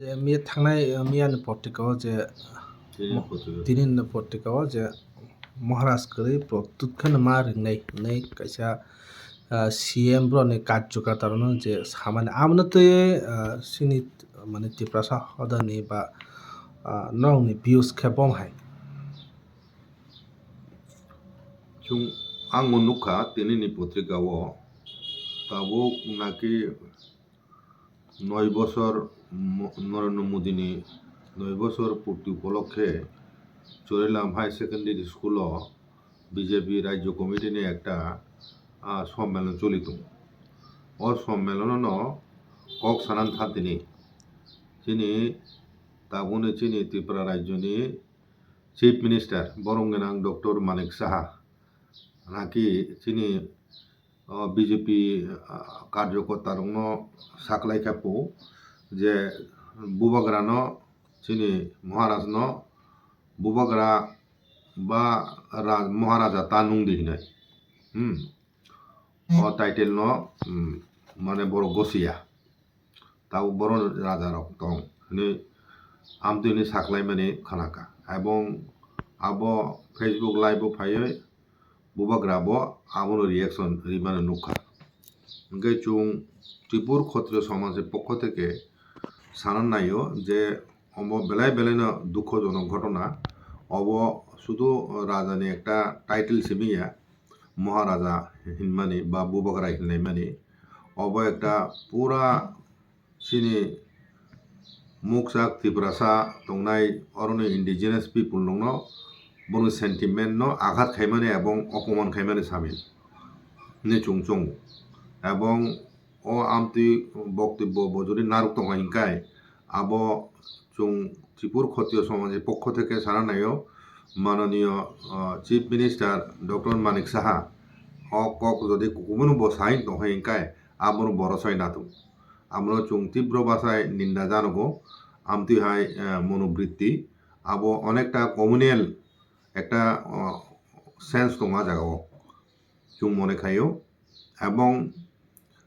Mia थांनाय मियानि पर्टिकाव जे दिनैनि पर्टिकाव जे महाराष्ट्रखै प्रतुतखौनो मा रोंनाय नै कायसा CM ब्रनि कार्यकर्तानो जे सामान्य आमनते सिनि माने तिप्रासा हदनि बा नंनि views खेबम हाय chung ang nukha tinini পত্রিকাও তাবো নাকি 9 বছর নরেন্দ্র মোদিনি 9 বছর পূর্তি উপলক্ষে Charilam high secondary school BJP রাজ্য কমিটি নিয়ে একটা সম্মেলন চলিত ও সম্মেলন কক সানান থাতিনি চিনি তাবুনে চিনি Tripura রাজ্যনি chief minister বরংগেনাং doctor Manik Saha নাকি চিনি বিজেপি কার্যকর্তারনো সাকলাই খাপু যে বুবাগ্রানো চিনি মহারাজনো বুবাগ্রা বা মহারাজা তানুং দিহিনাই টাইটেল ন মানে বড় গসিয়া তাও বড় রাজা রক দং আমতুনি সাকলাই মানে খানাকা এবং আবো ফেসবুক লাইভ ফাইয়ে বুবাগ্রাবো আবনো রিয়াকশন রিমানে নুখা ওকে চুং ত্রিপুর ক্ষত্রিয় সমাজের পক্ষ থেকে সানান নাইও যে অব বেলায় বেলায় দুঃখজনক ঘটনা অব শুধু রাজানি একটা টাইটেল সিমিয়া মহারাজা হিনমানি বা বুবাগ্রা হিননাইমানি অব একটা পুরা চিনি মুকসাক ত্রিপুরাসা তংনাই অরণ্য ইন্ডিজিনাস পিপুল নং বনো সেন্টিমেন্ট ন আঘাত খাইমানে এবং অপমান খাইমানে সামিল নে চুংচং এবং ও আমতি বক্তব্য যদি নারক দং হিংকাই আব চুং ত্রিপুর ক্ষত্রিয় সমাজের পক্ষ থেকে সারানায়ও মাননীয় chief minister doctor Manik Saha cock যদি কুকুমনো বসাইন দং হিংকাই আবনো বড়সাই নাতুম আমরা চুং তীব্র ভাষায় নিন্দা জানাবো আমতি হাই মনোবৃত্তি আবো অনেকটা কমিউনাল একটা সেন্স দঙা জায়গাও চুং মনে খাইও এবং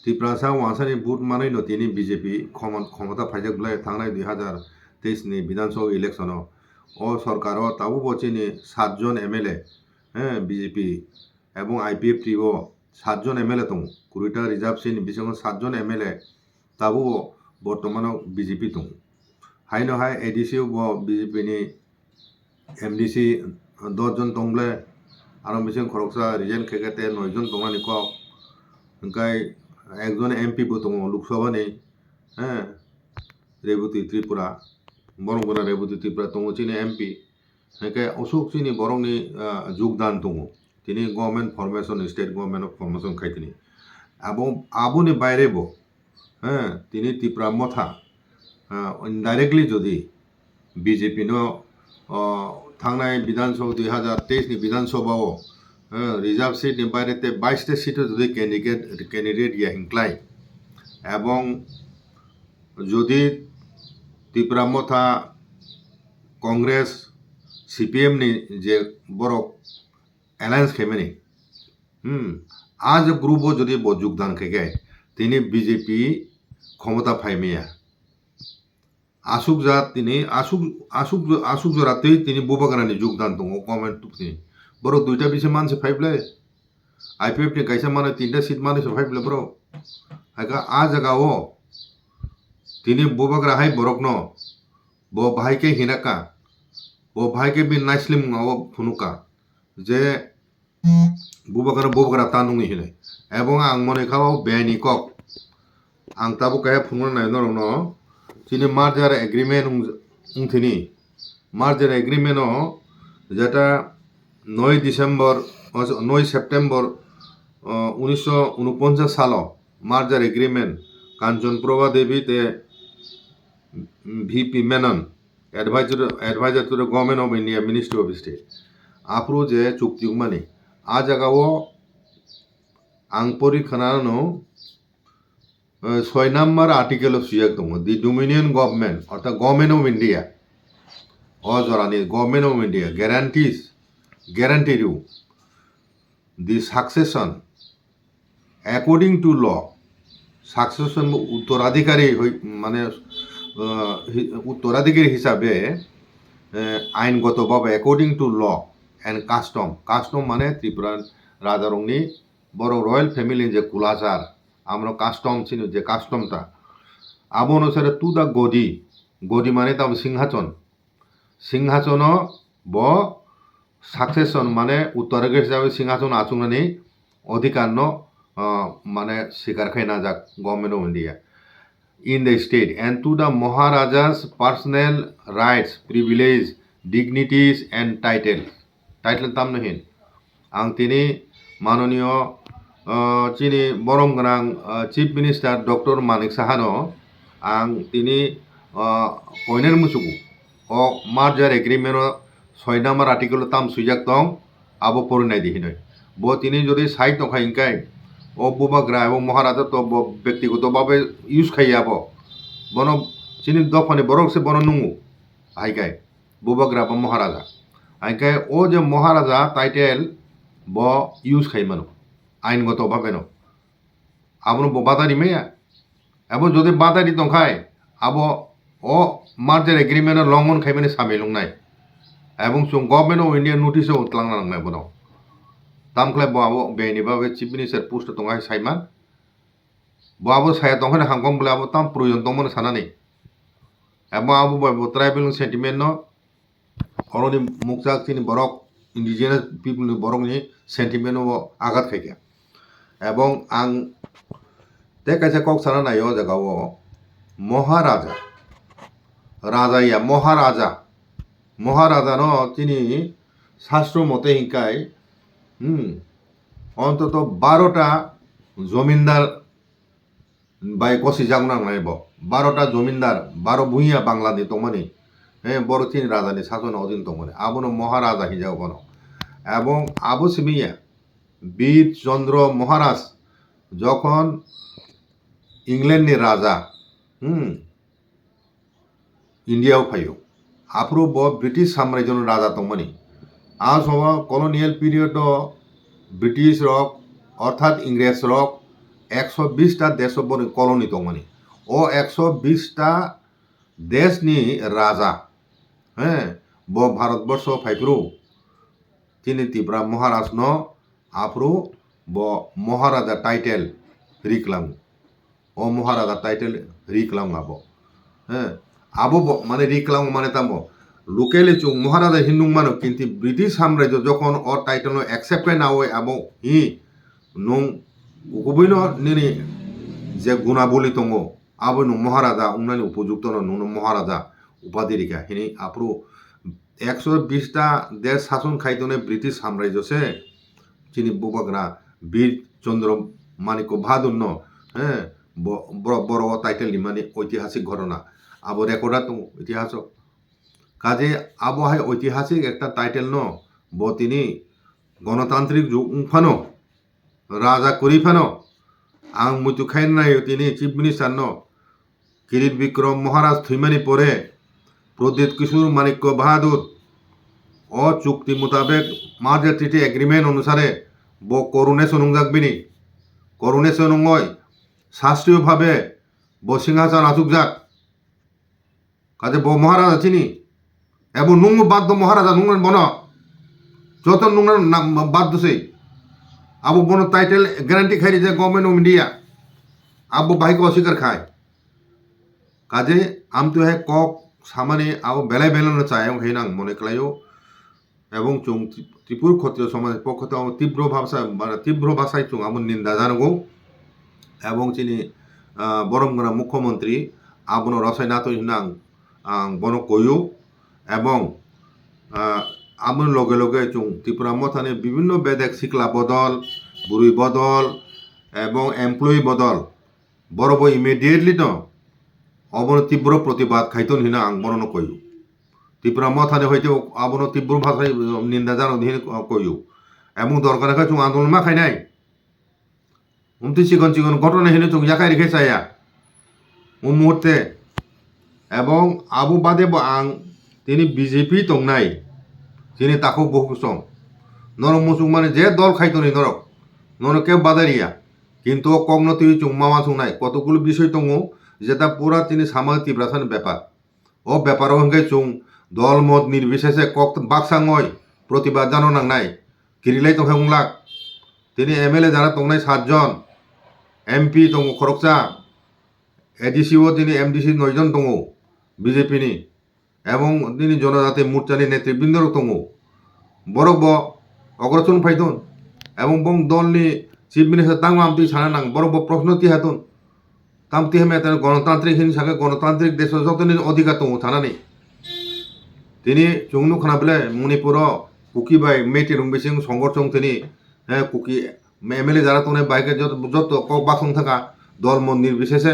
ত্রিপুরাসা ওয়াসানি বুট মানাই তিনি বিজেপি ক্ষমতা ফাইজাকলে থাংনাই 2023 नि বিধানসভা ইলেকশন ও সরকার তাবু বচিনি 7 জন এমএলএ বিজেপি এবং আইপিএফ টিও 7 জন এমএলএ দং 20টা রিজার্ভ সিন বিসঙ্গ 7 জন এমএলএ তাবু বর্তমানে বিজেপি দং হাইনো হাই এডিসি বিজেপি नि এমডিসি 10 জন দংলে আরো বিসঙ্গ খরকসা রিজেন খেকেতে 9 জন দংনানি কক ওংকাই একজন এমপি দং লোকসভা নেই রেবতী ত্রিপুরা বরংগনা রেবতী ত্রিপুরা দং চিনি এমপি হেকে অশোক চিনি বরংনি যোগদান দং তিনি government formation state government formation খাইতিনি এবং আবুনি বাইরেবো তিনি ত্রিপুরা মথা ইনডাইরেক্টলি যদি বিজেপি নো থাংনাই বিধানসভা 2023 नि বিধানসভাও রিজার্ভ সিট नि বাইরেতে 22টা সিটে যদি ক্যান্ডিডেট ইয়া হিংক্লাই এবং যদি ত্রিপুরা মথা কংগ্রেস সিপিএম नि যে বড় অ্যালায়েন্স খেমেনি আজ গ্রুপও যদি যোগদান খেগে তিনি বিজেপি ক্ষমতা ফাইমিয়া আসুক যা তিনি আসুক জরাতেই তিনি বুবাগ্রানি যোগদান দङ গভর্নমেন্ট তিনি বড় দুইটা বিছে মানসে ফাইবলে আইপিএফ नि কাইসা মানে 3টা সিট মানসে ফাইবলে বড় হাইকা আ জায়গাও তিনি বুবাগ্রা হাই বরকনো ব ভাইকে হিনাকা ব ভাইকে বি নাইসলিম ও ফুনুকা যে বুবাগ্রা তানুঙি হিনে এবং আং মনে খাও বেনি কক আং তাবো কাহে ফুননা নাই নরন চিনি মার্জার এগ্রিমেন্ট উংথিনি মার্জার এগ্রিমেন্ট যেটা 9 ডিসেম্বর 9 সেপ্টেম্বর 1949 সাল মার্জার এগ্রিমেন্ট কাঞ্চনপ্রভা দেবী তে VP Menon adviser to the government of India ministry of state আপ্রু যে চুক্তি মানে আ জায়গাও আং পরীক্ষানো 6 নম্বর আর্টিকেল সুয়াক দङ দি ডোমিনিয়ন গভর্নমেন্ট অর্থাৎ গভর্নমেন্ট অফ ইন্ডিয়া অজরানি government of India guarantee you the succession according to law succession উত্তরাধিকারী মানে উত্তরাধিকারী হিসাবে আইনগতভাবে according to law and custom মানে ত্রিপুরার রাজারংনি বড় রয়্যাল ফ্যামিলি যে কুলাচার আমরা কাস্টম ছিল যে কাস্টমটা আবু অনুসারে টু দ্য গদি মানে তাম সিংহাসন ব সাকসেসন মানে উত্তরাধিকারী হিসাবে সিংহাসন আচুংনানি অধিকার মানে স্বীকার খাই না যাক government of India in the state and to the Maharaja's personal rights, privilege, dignities and title tamnohin ang tini manoniyo chini borom ganang chief minister Dr. Manik Sahano ang tini poiner musuku o merger agreement 6 number article tam sujak tong abo porunai dihinoi bo tini jodi sai tongkhai ingkai ও বুবাগ্রা এবং মহারাজা তো ব্যক্তিগতভাবে use খাইয়াব বন চিনি দফানি বরকসে বন নুঙ্গু আইকায় বুবাগ্রা বা মহারাজা আইকায় ও যে মহারাজা title ব use খাই মানো আইনগতভাবে ন আবনো বাদারি মেয়া এবং যদি বাদারি দংখায় আব ও মার্জার এগ্রিমেন্ট লঙ্ঘন খাইমানে সামিল নাই এবং গভর্নমেন্ট অফ ইন্ডিয়া নোটিসও উতলাংনা নাংনাই বন tamklai bo abo beni babe chief minister post tongai saiman bo abo saya tongai hangkom bole abo tam proyon tongmon sanani ebo abo bo tribal sentiment no oroni mukjak tini borok indigenous people ni borok ni sentiment o agat khaike ebong ang te kaisa kok sana nayo jaga o maharaja raja maharaja no tini শাস্ত্র মতে হিংকায় অন্তত 12টা জমিনদার by কষি জাগনাং নাইব 12টা জমিনদার 12 ভুইয়া বাংলাদেশ তমানি বড় তিন রাজানি শাসন অধীন তমানি আবনো মহারাজা হিজাও বন এবং আবু সিমিয়া বীর চন্দ্র মহারাজ যখন ইংল্যান্ডের রাজা ইন্ডিয়াও ফাইও আপ্রু ব্রিটিশ সাম্রাজ্যের রাজা তমানি আজ হওয়া কলোনিয়াল পিরিয়ড ব্রিটিশ রক অর্থাৎ ইংরেজ রক 120টা দেশ কলোনি তমানি ও 120টা দেশ নি রাজা ব ভারতবর্ষ ফাইপ্রু তিনি ত্রিপুরা মহারাজ ন আপ্রু ব মহারাজা টাইটেল রিকলাং ও মহারাজা টাইটেল রিকলাং আবো আবো মানে রিকলাং মানে তামো লোকেলে চুং মহারাজা হিন্দু মানো কিন্তু ব্রিটিশ সাম্রাজ্য যখন ও টাইটেল অ্যাকসেপ্ট না হয় এবং হি নং উকবইন নিনি যে গুণাবলী দङ আবো নং মহারাজা উনানি উপযুক্ত নং মহারাজা উপাধি রেখা হিনি আপ্রু 120টা দেশ শাসন খাইতনে ব্রিটিশ সাম্রাজ্যসে চিনি বুবাগ্রা বীর চন্দ্র মানিক বাহাদুর বড় টাইটেল মানে ঐতিহাসিক ঘটনা আবো রেকর্ডা দङ ইতিহাস কাজে আবহাওয়ায় ঐতিহাসিক একটা টাইটেল ব তিনি গণতান্ত্রিক যুগ উংফানো রাজা করি ফানো আং মুতু খাইন নাই তিনি চিফ মিনিস্টার কিরিট বিক্রম মহারাজ থুইমানি পরে প্রদীপ কিশোর মানিক্য বাহাদুর ও চুক্তি মোতাবেক মার্জার ট্রিটি এগ্রিমেন্ট অনুসারে ব করুণেশন যাকবিনি করুণেশন শাস্ত্রীয়ভাবে ব সিংহাসন আসুক যাক কাজে ব মহারাজ চিনি এবং নুঙ্গু বাদ্য মহারাজা নুঙ্গন বন যত নুঙ্গন বাদ্য সেই আবু বন টাইটেল গ্যারান্টি খাই যে গভর্নমেন্ট অফ ইন্ডিয়া আবু বাহিক অস্বীকার খায় কাজে আমতো হে কক সামানে আবু বেলায় বেলানো চায় হেনাং মনে কলাইও এবং চুং ত্রিপুর ক্ষত্রিয় সমাজ পক্ষ থেকে তীব্র ভাষায় চুং আমন নিন্দা জানাগো এবং চিনি বরমগনা মুখ্যমন্ত্রী আবন রসায়নাথ হিনাং বন কয়ু এবং আমন লগে লগে চুং ত্রিপুরা মথানে বিভিন্ন বেদেক শিকলা বদল বুড়ি বদল এবং এমপ্লয়ি বদল বড় ইমিডিয়েটলি অবন তীব্র প্রতিবাদ খাইতন হিনা আং বর্ণন কয়ু ত্রিপুরা মথানে হইতে আবন তীব্র ভাষায় নিন্দা জানো কয়ু এবং দরকার খাই চুং আন্দোলন মা খাই নাই চিকন চিকন ঘটনা হিনে চুং ইয়াকাই রেখে চাইয়া ও মুহূর্তে এবং আবু বাদে আং তিনি বিজেপি দंनाय তিনি তাকো বহু সম নরক মুসুক মানে যে দল খাইতনি নরক কেউ বাদারিয়া কিন্তু কগ্নতি চুং মামা চুংনাই কতগুলো বিষয় দङ যেটা পুরা তিনি সামাজ তিব্রাসান ব্যাপার ও ব্যাপার হঙ্গে চুং দল মত নির্বিশেষে কক বাকসাঙয় প্রতিবাদ জানো নাংনাই কিরিলাই তো হেংলাক তিনি এমএলএ যারা তংনাই 7 জন এমপি দङ খরকচা এডিসিও তিনি এমডিসি 9 জন দङ বিজেপি ni এবং তিনি জনজাতি মোর্চানি নেতৃবৃন্দ দङ বরক ব অগ্রচন ফাইতুন এবং বং দলনি চিফ মিনিস্টার তাং আমতি সানা নাং বরক ব প্রশ্ন তিহাতুন তামতি হেমে তার গণতান্ত্রিক হিংসাকে গণতান্ত্রিক দেশ যতনি অধিকার দङ থানানি তিনি চুংনু খানা বলে মণিপুর কুকি বাই মেটি রুমবিসিং সংগঠন তিনি কুকি এমএলএ যারা তোনে বাইকে যত কক বাসং থাকা দল মত নির্বিশেষে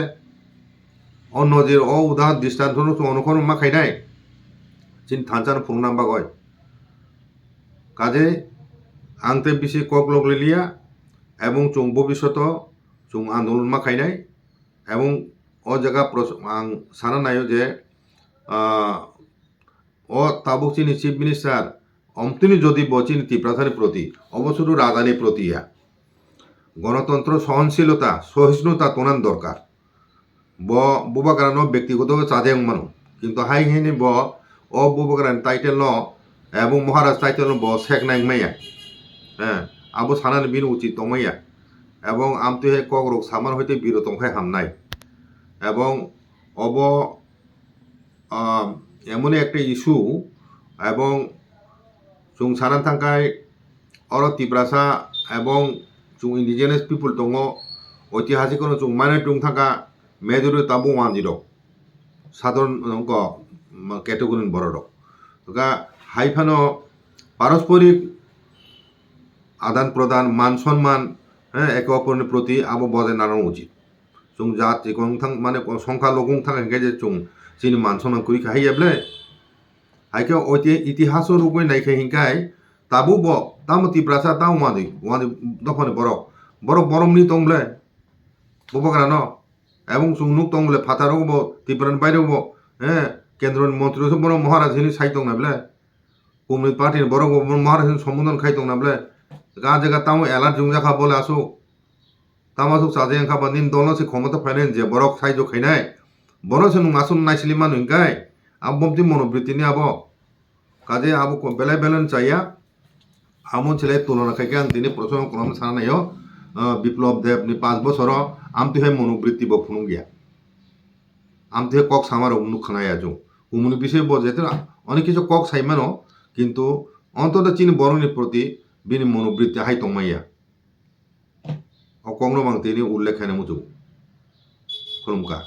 অন্য যে উদাহরণ দৃষ্টান্ত অনুকরণ মা খাইনাই চিন থানচান ফুংনাম বাগয় কাজে আংতে বেশি কক লগলিলিয়া এবং চুং ভবিষ্যৎ চুং আন্দোলন মা খাইনাই এবং ও জায়গা আং সানা নাयो যে ও তাবুক চিনি চিফ মিনিস্টার অমতিনি যদি বচিনি তিব্রাসানি প্রতি অবশ্য রাজধানী প্রতি গণতন্ত্র সহনশীলতা সহিষ্ণুতা তোনান দরকার ব বুবাগ্রানো ব্যক্তিগত চাঁদে মানো কিন্তু হাই হেনি ব ও বুবাগ্রান টাইটেল ন এবং মহারাজ টাইটেল ন ব শেখ নাইমাইয়া আবো সানানি বিন উচিত তমাইয়া এবং আমতে হে কক রোগ সামান হইতে বিরত হামনাই এবং অব এমনই একটা ইস্যু এবং চুং সানান থাকায় অর তিব্রাসা এবং চুং ইন্ডিজিনাস পিপুল দङ ঐতিহাসিক কোনো চুং মানে টুং থাকা মেজরি তাবু ওয়ানজিরক সাধারণ ক্যাটেগরি বড় রক হাইফানো পারস্পরিক আদান প্রদান মান সম্মান একে অপরের প্রতি আবো বজায় নাড়ানো উচিত চুং জাতি গংথাং মানে সংখ্যা লগং থাকা যে চুং চিনি মান সম্মান করি খাইয়াবলে হাইকে ইতিহাস রূপে নাইখে হিংকাই তাবু ব তাম তিব্রাসা তাও ওয়াদি দফানে বড় বরমনি তংলে বুবাগ্রান এবং চুংনুক তংলে ফাতারও ব ত্রিপুরান বাইরেও ব কেন্দ্র মন্ত্রী বড় মহারাজ হিনি সাই তং নাবলে কমিউনিস্ট পার্টির বড় মহারাজ সম্বোধন খাই তং নাবলে গা জায়গা তাও এলার জুংজাখা বলে আসো তামাসুক সাজে খাবা নিন দল সে ক্ষমতা ফাইনেন যে বড় সাইজ খাইনাই বড় সে নুং আসুন নাইসিলি মানু হিংকাই আবমতি মনোবৃত্তি নি আবো কাজে আবো বেলায় বেলান চাইয়া আমন ছেলে তুলনা খাইকে আং তিনি প্রশ্ন কলম সানাইও বিপ্লব দেব নি 5 বছর আমতি হে মনোবৃত্তি ব ফুনুং গিয়া আমতি হে কক সামার উন্নুক খানাই আজু উমুনি বিষয় ব যেতে অনেক কিছু কক সাইমানো কিন্তু অন্তত চিনি বরণের প্রতি বিনি মনোবৃত্তি হাই তমাইয়া অকংগ্রমাং তিনি উল্লেখ হেনে মুজু খুলুমকা